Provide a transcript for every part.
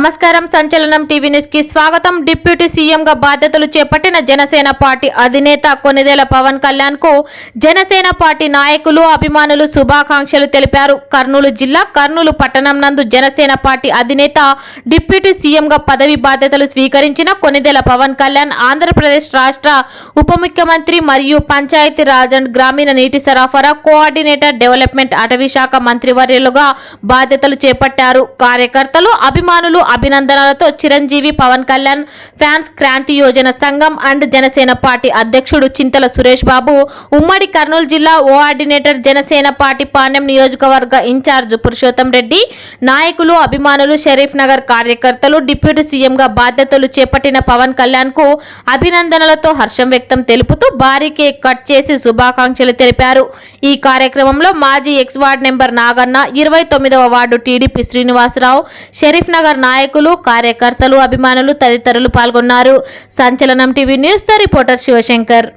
నమస్కారం. సంచలనం TV news కి స్వాగతం. డిప్యూటీ సీఎం గా బాధ్యతలు చేపట్టిన జనసేన పార్టీ అధినేత కొనిదెల పవన్ కళ్యాణ్ కు జనసేన పార్టీ నాయకులు అభిమానులు శుభాకాంక్షలు తెలిపారు. కర్నూలు జిల్లా కర్నూలు పట్టణం నందు జనసేన పార్టీ అధినేత డిప్యూటీ సీఎం గా పదవి బాధ్యతలు స్వీకరించిన కొనిదెల పవన్ కళ్యాణ్ ఆంధ్రప్రదేశ్ రాష్ట్ర ఉప ముఖ్యమంత్రి మరియు పంచాయతీ రాజ్ అండ్ గ్రామీణ నీటి సరఫరా కోఆర్డినేటర్ డెవలప్మెంట్ అటవీ శాఖ మంత్రివర్యులుగా బాధ్యతలు చేపట్టారు. కార్యకర్తలు అభిమానులు అభినందనలతో చిరంజీవి పవన్ కళ్యాణ్ ఫ్యాన్స్ క్రాంతి యోజన సంఘం అండ్ జనసేన పార్టీ అధ్యక్షుడు చింతల సురేష్ బాబు, ఉమ్మడి కర్నూలు జిల్లా కోఆర్డినేటర్ జనసేన పార్టీ పాణ్యం నియోజకవర్గ ఇన్ఛార్జ్ పురుషోత్తం రెడ్డి, నాయకులు అభిమానులు షరీఫ్ నగర్ కార్యకర్తలు డిప్యూటీ సీఎం గా బాధ్యతలు చేపట్టిన పవన్ కళ్యాణ్ కు అభినందనలతో హర్షం వ్యక్తం తెలుపుతూ భారీ కేక్ కట్ చేసి శుభాకాంక్షలు తెలిపారు. ఈ కార్యక్రమంలో మాజీ ఎక్స్ వార్డ్ నెంబర్ నాగన్న, 29వ వార్డు టీడీపీ శ్రీనివాసరావు, షరీఫ్ నగర్ నాయకులు, కార్యకర్తలు, అభిమానులు తదితరులు పాల్గొన్నారు. సంచలనం టీవీ న్యూస్ తో రిపోర్టర్ శివశంకర్.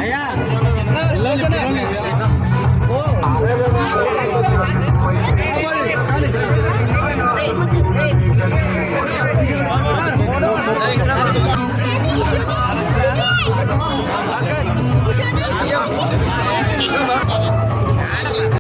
అయ్యా